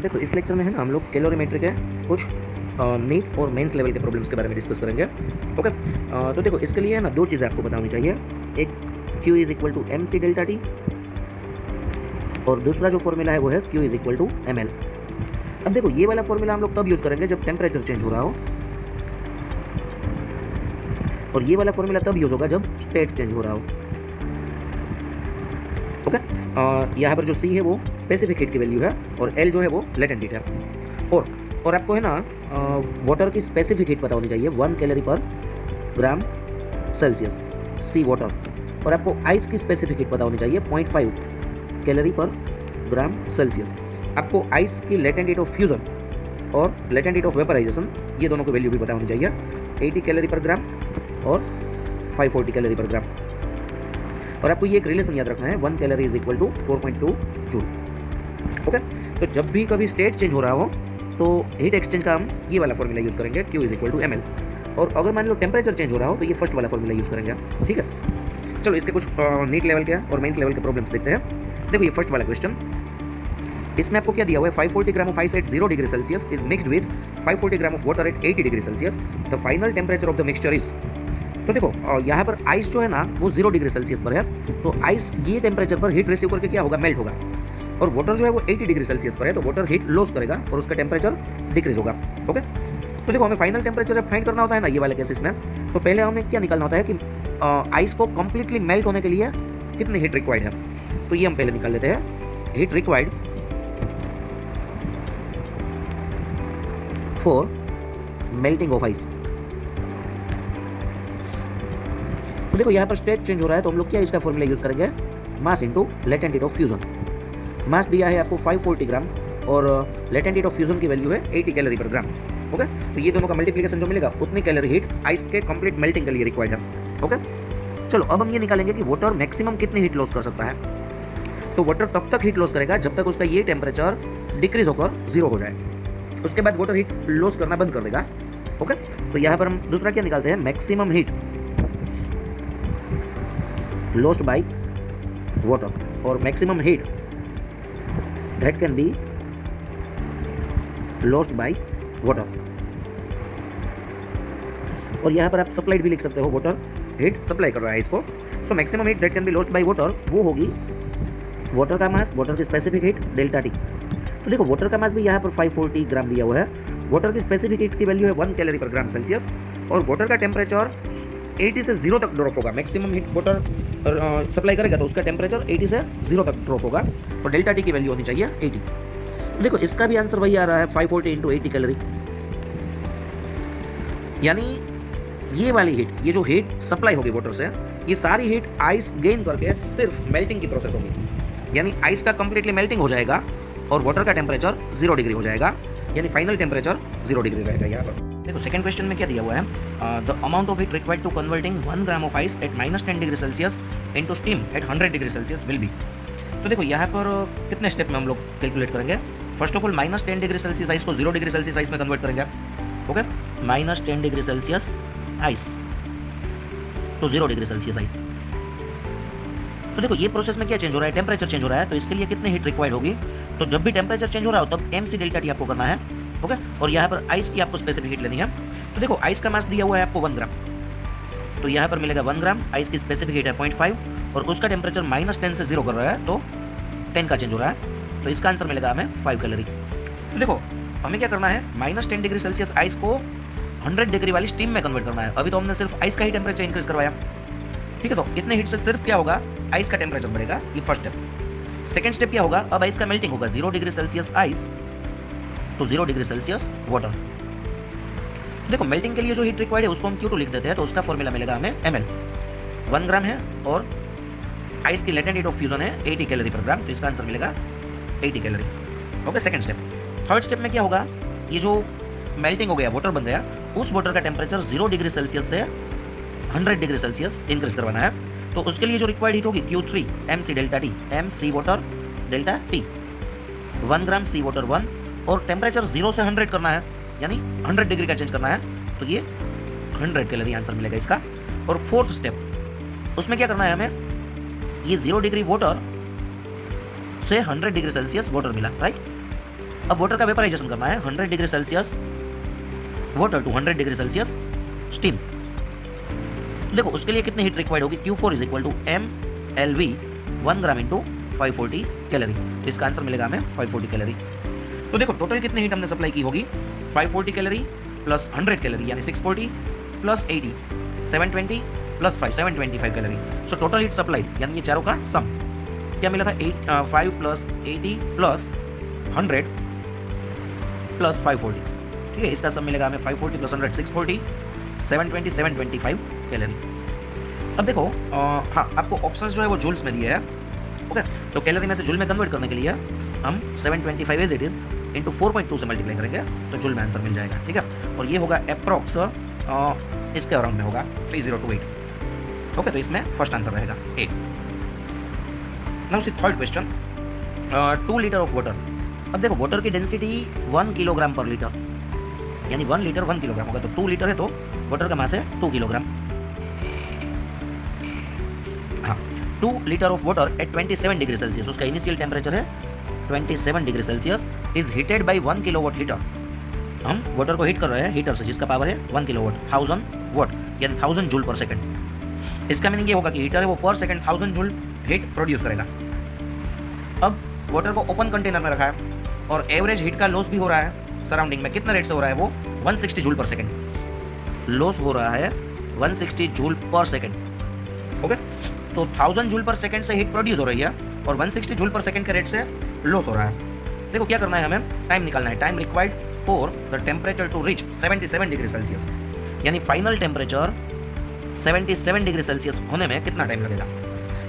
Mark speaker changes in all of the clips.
Speaker 1: देखो इस लेक्चर में है ना हम लोग कैलोरीमेट्री के कुछ नीट और मेंस लेवल के प्रॉब्लम्स के बारे में डिस्कस करेंगे। ओके, तो देखो इसके लिए है ना दो चीज़ें आपको बतानी चाहिए। एक Q is equal to M C delta T और दूसरा जो फॉर्मूला है वो है Q is equal to M L. अब देखो ये वाला फॉर्मूला हम लोग तब यूज़ करेंगे जब टेम्परेचर चेंज हो रहा हो, और ये वाला फॉर्मूला तब यूज़ होगा जब स्टेट चेंज हो रहा हो। ओके, यहाँ पर जो C है वो स्पेसिफिक हीट की वैल्यू है और L जो है वो लेटेंट हीट है। और आपको है ना वाटर की स्पेसिफिक हीट पता होनी चाहिए 1 कैलोरी पर ग्राम सेल्सियस सी वाटर, और आपको आइस की स्पेसिफिक हीट पता होनी चाहिए 0.5 कैलोरी पर ग्राम सेल्सियस। आपको आइस की लेटेंट हीट ऑफ फ्यूजन और लेटेंट हीट ऑफ वेपराइजेशन ये दोनों की वैल्यू भी पता होनी चाहिए 80 कैलोरी पर ग्राम और 540 कैलोरी पर ग्राम। और आपको ये एक रिलेशन याद रखना है 1 calorie is equal to 4.2 joule. Okay, तो जब भी कभी स्टेट चेंज हो रहा हो तो हीट एक्सचेंज का हम ये वाला फॉर्मूला यूज़ करेंगे Q is equal to M L, और अगर मान लो टेम्परेचर चेंज हो रहा हो तो ये फर्स्ट वाला फॉर्मूला यूज़ करेंगे। ठीक है, चलो इसके कुछ नीट लेवल के और मेंस लेवल के प्रॉब्लम्स देखते हैं। देखो ये फर्स्ट वाला क्वेश्चन, इसमें आपको क्या दिया हुआ है 540 ग्राम of ice eight 0 degree Celsius is mixed with 540 gram of water at 80 degree Celsius, the final temperature of the mixture is. तो देखो यहाँ पर आइस जो है ना वो 0 डिग्री सेल्सियस पर है, तो आइस ये टेम्परेचर पर हीट रिसीव करके क्या होगा, मेल्ट होगा। और वाटर जो है वो 80 डिग्री सेल्सियस पर है, तो वाटर हीट लॉस करेगा और उसका टेम्परेचर डिक्रीज होगा। ओके, तो देखो हमें फाइनल टेम्परेचर जब फाइंड करना होता है ना ये वाले केसेस में, तो पहले हमें क्या निकालना होता है कि आइस को कंप्लीटली मेल्ट होने के लिए कितनी हीट रिक्वायर्ड है। तो ये हम पहले निकाल लेते हैं, heat required for melting of ice. तो देखो यहाँ पर स्टेट चेंज हो रहा है तो हम लोग क्या इसका फॉर्मूला यूज करेंगे, mass into latent heat of fusion. Mass दिया है आपको 540 ग्राम और लेटेंट हीट ऑफ फ्यूजन की वैल्यू है 80 कैलोरी पर ग्राम। ओके, तो ये दोनों का मल्टीप्लिकेशन जो मिलेगा उतनी कैलोरी हीट आइस के कंप्लीट मेल्टिंग के लिए रिक्वायर्ड है। ओके, चलो अब हम ये निकालेंगे कि वाटर मैक्सिमम कितनी हीट लॉस कर सकता है। तो वाटर तब तक हीट लॉस करेगा जब तक उसका ये टेम्परेचर डिक्रीज होकर 0 हो जाए, उसके बाद वाटर हीट लॉस करना बंद कर देगा। ओके, तो यहाँ पर हम दूसरा क्या निकालते हैं, maximum heat lost by water or maximum heat that can be lost by water। और यहाँ पर आप सप्लाइड भी लिख सकते हो, वाटर हीट सप्लाई कर रहा है इसको। So maximum heat that can be lost by water वो होगी वाटर का मास, वाटर की स्पेसिफिक हीट डेल्टा टी। तो देखो वाटर का मास भी यहाँ पर 540 ग्राम दिया हुआ है, वाटर की स्पेसिफिक हीट की वैल्यू है 1 कैलोरी पर ग्राम सेल्सियस, और वाटर का टेम्परेचर 80 से 0 तक ड्रॉप होगा। मैक्सिमम हीट वाटर सप्लाई करेगा तो उसका टेम्परेचर 80 से 0 तक ड्रॉप होगा, और डेल्टा टी की वैल्यू होनी चाहिए 80। तो देखो इसका भी आंसर वही आ रहा है 540 इंटू 80 कैलोरी, यानी ये वाली हीट, ये जो हीट सप्लाई होगी वाटर से, ये सारी हीट आइस गेन करके सिर्फ मेल्टिंग की प्रोसेस होगी, यानी आइस का कंप्लीटली मेल्टिंग हो जाएगा और वाटर का टेम्परेचर 0 डिग्री हो जाएगा, यानी फाइनल टेम्परेचर 0 डिग्री रहेगा यहाँ पर। देखो सेकंड क्वेश्चन में क्या दिया हुआ है, the amount of heat required to converting 1 gram of ice at -10 degree Celsius into steam at 100 degree Celsius will be. तो देखो यहाँ पर कितने स्टेप में हम लोग कैलकुलेट करेंगे। First of all -10 degree Celsius ice को 0 डिग्री सेल्सियस आइस में कन्वर्ट करेंगे। ओके, -10 डिग्री सेल्सियस आइस तो 0 डिग्री सेल्सियस आइस। तो देखो ये प्रोसेस में क्या चेंज हो रहा है, टेम्परेचर चेंज हो रहा है, तो इसके लिए कितनी हीट रिक्वायर्ड होगी। तो जब भी टेम्परेचर चेंज हो रहा हो तब एम सी डेल्टा टी आपको करना है। ओके, और यहाँ पर आइस की आपको स्पेसिफिक हीट लेनी है। तो देखो आइस का मास दिया हुआ है आपको 1 ग्राम, तो यहाँ पर मिलेगा 1 ग्राम, आइस की स्पेसिफिक हीट है 0.5 और उसका टेम्परेचर -10 से 0 कर रहा है तो 10 का चेंज हो रहा है, तो इसका आंसर मिलेगा हमें 5 कैलोरी। तो देखो हमें क्या करना है, -10 डिग्री सेल्सियस आइस को 100 डिग्री वाली स्टीम में कन्वर्ट करना है। अभी तो हमने सिर्फ आइस का ही टेम्परेचर इंक्रीज करवाया, ठीक है। तो इतने हीट से सिर्फ क्या होगा, आइस का टेम्परेचर बढ़ेगा, ये फर्स्ट स्टेप। सेकंड स्टेप क्या होगा, अब आइस का मेल्टिंग होगा 0 डिग्री सेल्सियस आइस तो 0 डिग्री सेल्सियस वाटर। देखो मेल्टिंग के लिए जो हीट रिक्वायर्ड है उसको हम Q2 लिख देते हैं, तो उसका फॉर्मूला मिलेगा हमें ml। 1 ग्राम है और आइस की लेटेंट हीट ऑफ फ्यूजन है 80 कैलोरी पर ग्राम, तो इसका आंसर मिलेगा 80 calorie. Okay, second step. Third step में क्या होगा, ये जो मेल्टिंग हो गया, वाटर बन गया, उस वाटर का टेम्परेचर 0 डिग्री सेल्सियस से 100 डिग्री सेल्सियस इंक्रीज करवाना है। तो उसके लिए जो रिक्वायर्ड हीट होगी Q3 mc delta T, mc water delta T, 1 ग्राम सी वाटर 1, और टेम्परेचर 0 से 100 करना है, यानी 100 डिग्री का चेंज करना है, तो ये 100 कैलोरी आंसर मिलेगा इसका। और फोर्थ स्टेप, उसमें क्या करना है हमें, ये 0 डिग्री वाटर से 100 डिग्री सेल्सियस वाटर मिला, राइट। अब वाटर का वेपराइजेशन करना है 100 degree Celsius water to 100 degree Celsius steam. देखो उसके लिए कितनी हीट रिक्वायर्ड होगी, Q4 is equal to mLV 1 gram into 540 calorie. तो इसका आंसर मिलेगा हमें 540 कैलोरी। तो देखो टोटल कितनी हीट हमने सप्लाई की होगी, 540 कैलोरी प्लस 100 कैलोरी यानी 640 plus 80 720 plus 5 725 calorie. So total heat supplied यानी ये चारों का सम क्या मिला था, 5 प्लस 80 प्लस 100 प्लस 540। ठीक है, इसका सम मिलेगा हमें 540 प्लस 100 640 720 725 कैलोरी। अब देखो हाँ आपको ऑप्शंस जो है वो जूल्स में दिए है। ओके, तो कैलोरी में से जूल में कन्वर्ट करने के लिए हम 725 एज इट इज इंटू 4.2 से मल्टीप्लाई करेंगे तो जूल में आंसर मिल जाएगा। ठीक है, और ये होगा अप्रॉक्स इसके अराउंड में होगा 3028। ओके, तो इसमें फर्स्ट आंसर रहेगा A. Now see third question, 2 litre of water. अब देखो वाटर की डेंसिटी 1 किलोग्राम पर लीटर यानी 1 लीटर 1 किलोग्राम होगा, तो 2 लीटर है तो वाटर का मास है 2 किलोग्राम। हाँ, 2 litre of water at 27 degree Celsius, उसका इनिशियल टेम्परेचर है 27 degree Celsius, is heated by 1 kilowatt heater. हम वाटर को हीट कर रहे हैं हीटर से जिसका पावर है 1 किलोवाट 1000 वाट यानी 1000 जूल पर सेकंड। इसका मीनिंग ये होगा कि हीटर है वो पर सेकंड 1000 जूल हीट प्रोड्यूस करेगा। अब वाटर को ओपन कंटेनर में रखा है और एवरेज हीट का लॉस भी हो रहा है सराउंडिंग में, कितना रेट से हो रहा है वो 160 जूल पर सेकंड लॉस हो रहा है 160 जूल पर सेकंड। ओके, तो 1000 जूल पर सेकंड से हीट प्रोड्यूस हो रही है और 160 जूल पर सेकंड के रेट से लॉस हो रहा है। देखो क्या करना है, हमें टाइम निकालना है, time required for the temperature to reach 77 degree Celsius, यानी फाइनल टेम्परेचर 77 डिग्री सेल्सियस होने में कितना टाइम लगेगा।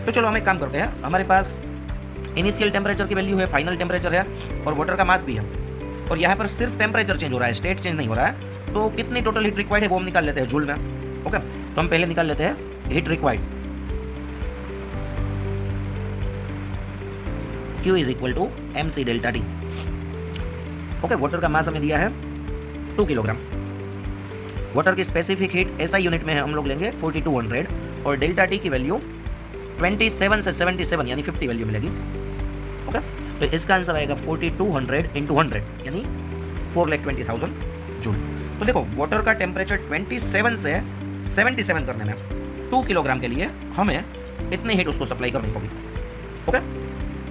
Speaker 1: तो चलो हम एक काम करते हैं, हमारे पास इनिशियल टेम्परेचर की वैल्यू है, फाइनल टेम्परेचर है और वाटर का मास भी है, और यहाँ पर सिर्फ टेम्परेचर चेंज हो रहा है, स्टेट चेंज नहीं हो रहा है। तो कितनी टोटल हीट रिक्वायर्ड है वो हम निकाल लेते हैं जूल में। ओके, तो हम पहले निकाल लेते हैं heat required, Q is equal to MC delta T। Okay, water का मास हमें दिया है 2 किलोग्राम, वाटर की स्पेसिफिक हीट SI यूनिट में हम लोग लेंगे 4200 और डेल्टा T की वैल्यू 27 से 77 यानी 50 वैल्यू मिलेगी। ओके, तो इसका आंसर आएगा 4200 इंटू 100 यानी 4,20,000 जूल। तो देखो वाटर का टेम्परेचर 27 से 77 करने में 2 किलोग्राम के लिए हमें इतनी हीट उसको सप्लाई करनी होगी। ओके,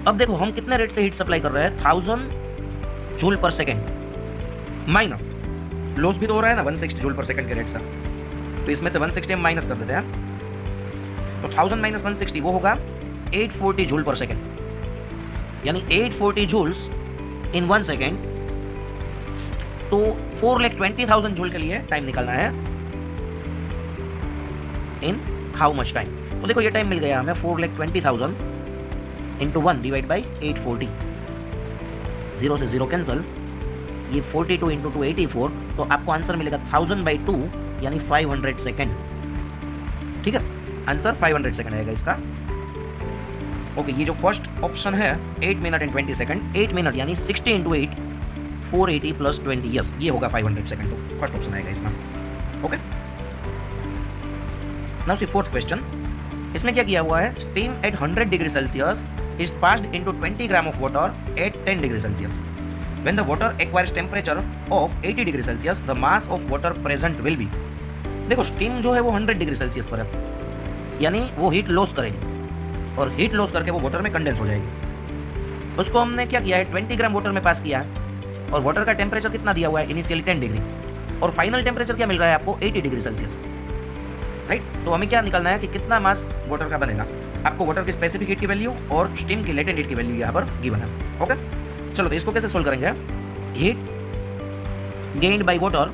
Speaker 1: अब देखो हम कितने रेट से हीट सप्लाई कर रहे हैं 1000 जूल पर सेकेंड माइनस लॉस भी तो हो रहा है ना 160 जूल पर सेकेंड के रेट से, तो इसमें से 160 हम माइनस कर देते हैं, तो 1000 माइनस 160 वो होगा 840 जूल पर सेकेंड यानी 840 जूल्स इन 1 सेकेंड। तो 4,20,000 जूल के लिए टाइम निकालना है इन हाउ मच टाइम। तो देखो ये टाइम मिल गया हमें 4,20,000 इंटू 1 डिवाइड बाई 840, 0 से 0 कैंसल, ये 42 इंटू 2 84, तो आपको आंसर मिलेगा 1000/2 यानी 500 सेकेंड। ठीक है, आंसर 500 सेकेंड आएगा इसका। ओके, ये जो फर्स्ट ऑप्शन है 8 मिनट एंड 20 सेकेंड, 8 मिनट यानी 60 इंटू 8 480 प्लस 20, यस ये होगा 500 सेकेंड, तो फर्स्ट ऑप्शन आएगा इसमें। Okay, now C fourth question, इसमें क्या किया हुआ है, steam at 100 degree Celsius is passed into 20 gram of water at 10 degree Celsius. When the water acquires temperature of 80 degree Celsius, the mass of water present will be। देखो steam जो है वो 100 degree Celsius पर है, यानी वो heat loss करेगी और हीट लॉस करके वो वाटर में कंडेंस हो जाएगी। उसको हमने क्या किया है 20 ग्राम वाटर में पास किया है और वाटर का टेम्परेचर कितना दिया हुआ है इनिशियली 10 डिग्री और फाइनल टेम्परेचर क्या मिल रहा है आपको 80 डिग्री सेल्सियस, राइट। तो हमें क्या निकालना है कि कितना मास वाटर का बनेगा, आपको वाटर की स्पेसिफिक हीट की वैल्यू और स्टीम की लेटेंट हीट की वैल्यू यहाँ पर गिवन है। ओके, चलो तो इसको कैसे सोल्व करेंगे, heat gained by water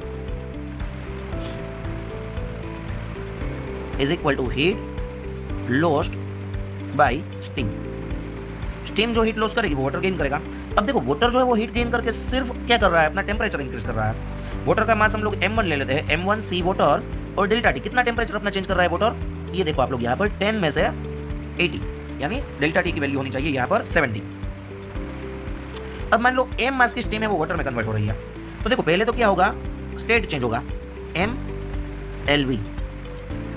Speaker 1: is equal to heat lost by steam. Steam जो हीट लॉस करेगी वो वाटर गेन करेगा। अब देखो वाटर जो है वो हीट गेन करके सिर्फ क्या कर रहा है, अपना टेम्परेचर इंक्रीज कर रहा है। वाटर का मास हम लोग M1 ले लेते हैं, M1 C वाटर और डेल्टा T कितना टेम्परेचर अपना चेंज कर रहा है वाटर, ये देखो आप लोग यहाँ पर 10 में से 80 यानी डेल्टा T की वैल्यू होनी चाहिए यहाँ पर 70। अब मान लो M मास की स्टीम है वो वाटर में कन्वर्ट हो रही है, तो देखो पहले तो क्या होगा, स्टेट चेंज होगा mLV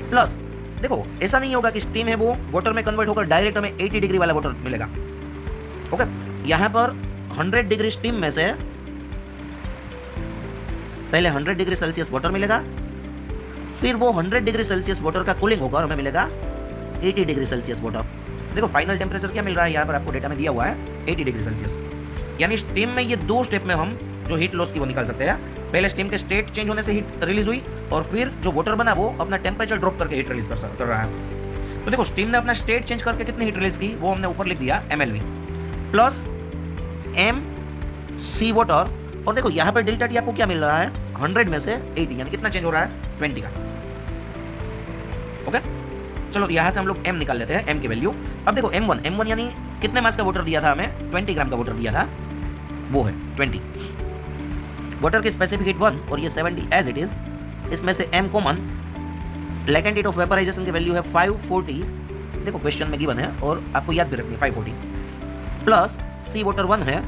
Speaker 1: प्लस, देखो ऐसा नहीं होगा कि स्टीम है वो वाटर में कन्वर्ट होकर डायरेक्ट हमें 80 डिग्री वाला वाटर मिलेगा। ओके, यहाँ पर 100 डिग्री स्टीम में से पहले 100 डिग्री सेल्सियस वाटर मिलेगा, फिर वो 100 डिग्री सेल्सियस वाटर का कूलिंग होगा और हमें मिलेगा 80 डिग्री सेल्सियस वाटर। देखो फाइनल टेम्परेचर क्या मिल रहा है, यहाँ पर आपको डेटा में दिया हुआ है 80 डिग्री सेल्सियस। यानी स्टीम में ये दो स्टेप में हम जो हीट लॉस की वो निकाल सकते हैं। पहले स्टीम के स्टेट चेंज होने से हीट रिलीज हुई और फिर जो वाटर बना वो अपना टेम्परेचर ड्रॉप करके हीट रिलीज कर रहा है। तो देखो स्टीम ने अपना स्टेट चेंज करके कितनी हीट रिलीज की वो हमने ऊपर लिख दिया mLV plus m c water. और देखो यहाँ पर डेल्टा टी आपको क्या मिल रहा है 100 में से 80, यानी कितना चेंज हो रहा है 20 का। ओके चलो यहाँ से हम लोग m निकाल लेते हैं, m की वैल्यू। अब देखो m1 यानी कितने मास का वाटर दिया था हमें, 20 ग्राम का वाटर दिया था, वो है 20। वाटर की स्पेसिफिक हीट 1 और ये 70 एज इट इज। इसमें से m common, latent heat of vaporisation की वैल्यू है 540, देखो क्वेश्चन में गिवन है और आपको याद भी रखनी है 540 प्लस c वाटर 1 है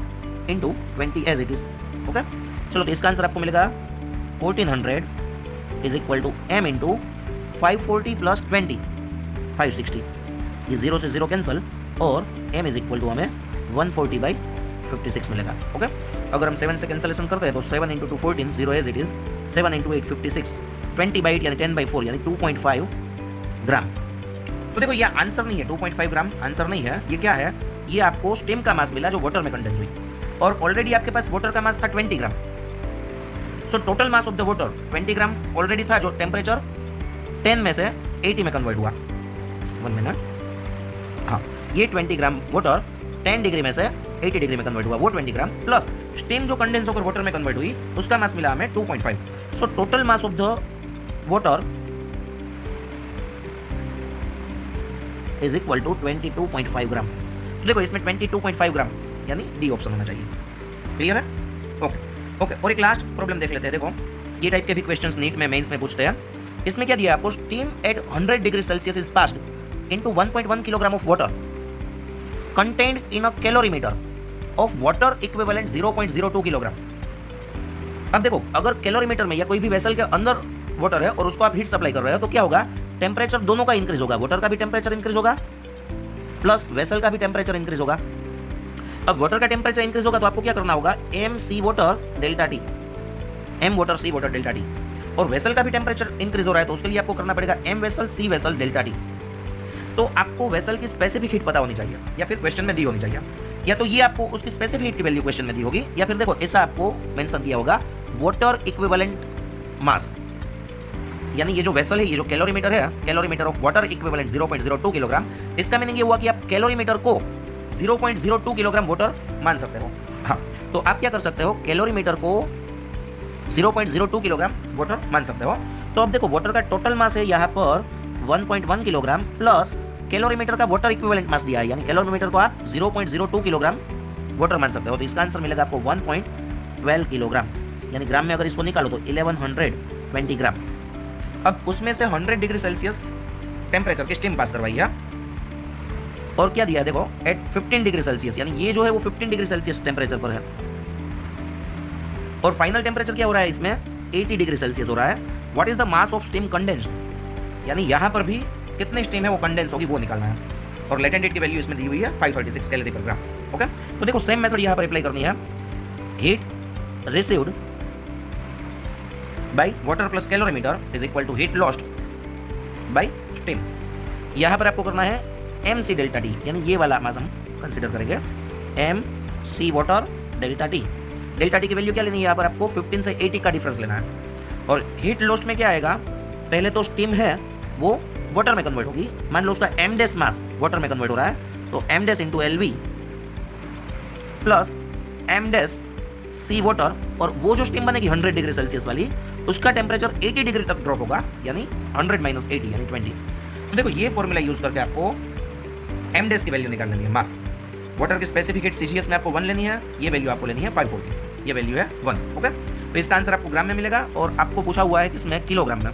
Speaker 1: into 20 as it is. Okay चलो तो इसका आंसर आपको मिलेगा 1400 is equal to m into 540 plus 20 560। ये 0 से 0 कैंसिल और m इज इक्वल टू हमें 140/56 मिलेगा। ओके अगर हम 7 से कैंसिलेशन करते हैं तो 7 into 2 14, 0 as it is, 7 into 8 56, 20/8 यानी 10/4 यानी 2.5 ग्राम। तो देखो ये आंसर नहीं है, 2.5 ग्राम आंसर नहीं है, ये क्या है, ये आपको स्टीम का मास मिला जो वाटर में कंडेंस हुई और ऑलरेडी आपके पास वाटर का मास था 20 gram. So total mass of the water 20 gram already था जो टेम्परेचर 10 में से 80 में कन्वर्ट हुआ। 1 मिनट, हाँ ये 20 ग्राम वाटर 10 डिग्री में से 80 डिग्री में कन्वर्ट हुआ, वो 20 ग्राम प्लस स्टीम जो कंडेंस होकर वाटर में कन्वर्ट हुई उसका मास मिला हमें 2.5। So total mass of the water is equal to 22.5 gram. तो देखो इसमें 22.5 ग्राम यानी डी ऑप्शन होना चाहिए। क्लियर है? ओके ओके और एक लास्ट प्रॉब्लम देख लेते हैं। देखो ये टाइप के भी क्वेश्चंस नीट में मेंस में पूछते हैं। इसमें क्या दिया आपको, steam at 100 degree Celsius is passed into 1.1 kilogram of water contained in a calorimeter of water equivalent 0.02 kilogram. अब देखो अगर कैलोरीमीटर में या कोई भी वेसल के अंदर वाटर है और उसको आप हीट सप्लाई कर रहे हो तो क्या होगा, टेम्परेचर दोनों का इंक्रीज होगा, वाटर का भी टेम्परेचर इंक्रीज होगा प्लस वेसल का भी टेम्परेचर इंक्रीज होगा। अब वाटर का टेम्परेचर इंक्रीज होगा तो आपको क्या करना होगा, m c water delta T, m water c water delta T. और वेसल का भी टेम्परेचर इंक्रीज हो रहा है तो उसके लिए आपको करना पड़ेगा m vessel c vessel delta T. तो आपको वेसल की स्पेसिफिक हीट पता होनी चाहिए या फिर क्वेश्चन में दी होनी चाहिए, या तो ये आपको उसकी स्पेसिफिक हीट की वैल्यू क्वेश्चन में दी होगी या फिर देखो ऐसा आपको मेंशन किया होगा वाटर इक्विवेलेंट मास। यानी ये जो वेसल है, ये जो कैलोरीमीटर है, calorimeter of water equivalent 0.02 kilogram, इसका मीनिंग ये हुआ कि आप कैलोरीमीटर को 0.02 किलोग्राम वाटर मान सकते हो। हाँ तो आप क्या कर सकते हो, कैलोरीमीटर को 0.02 किलोग्राम वाटर मान सकते हो। तो अब देखो वाटर का टोटल मास है यहाँ पर 1.1 किलोग्राम प्लस कैलोरीमीटर का वाटर इक्विवेलेंट मास दिया है, यानी कैलोरीमीटर को आप 0.02 किलोग्राम वाटर मान सकते हो। तो इसका आंसर मिलेगा आपको 1.12 किलोग्राम, यानी ग्राम में अगर इसको निकालो तो 1120 ग्राम। अब उसमें से 100 डिग्री सेल्सियस टेम्परेचर की स्टीम पास करवाई है और क्या दिया है देखो एट 15 डिग्री सेल्सियस, यानी ये जो है वो 15 डिग्री सेल्सियस टेम्परेचर पर है और फाइनल टेम्परेचर क्या हो रहा है इसमें 80 डिग्री सेल्सियस हो रहा है। What is the mass of steam condensed, यानी यहाँ पर भी कितनी स्टीम है वो कंडेंस होगी वो निकालना है और लेटेंट हीट की वैल्यू इसमें दी हुई है 536 कैलोरी पर ग्राम। ओके तो देखो सेम मेथड यहाँ पर अप्लाई करनी है, heat received by water plus calorimeter is equal to heat lost by steam. यहाँ पर आपको करना है एम सी डेल्टा टी, यानी ये वाला मास हम कंसिडर करेंगे M C water delta T. Delta T की वैल्यू क्या लेनी है, यहाँ पर आपको 15 से 80 का डिफरेंस लेना है। और हीट लॉस्ट में क्या आएगा, पहले तो स्टीम है वो वाटर में कन्वर्ट होगी, मान लो उसका एम डेस मास वाटर में कन्वर्ट हो रहा है तो एम डेस into L V plus M डेस सी वाटर, और वो जो स्टीम बनेगी 100 डिग्री सेल्सियस वाली उसका टेम्परेचर 80 डिग्री तक ड्रॉप होगा, यानी 100 माइनस 80 यानी 20। तो देखो ये फॉर्मूला यूज करके आपको एम डेस की वैल्यू निकाल लेनी है, मास। वाटर की स्पेसिफिक हीट सीजीएस में आपको 1 लेनी है, ये वैल्यू आपको लेनी है 540, ये वैल्यू है 1। ओके तो इसका आंसर आपको ग्राम में मिलेगा और आपको पूछा हुआ है किसमें, किलोग्राम में।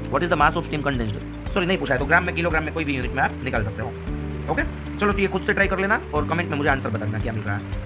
Speaker 1: What is the mass of steam condensed, sorry नहीं पूछा है तो ग्राम में, किलोग्राम में कोई भी यूनिट में आप निकाल सकते हो। ओके चलो तो ये खुद से ट्राई कर लेना और कमेंट में मुझे आंसर बताना क्या मिल रहा है।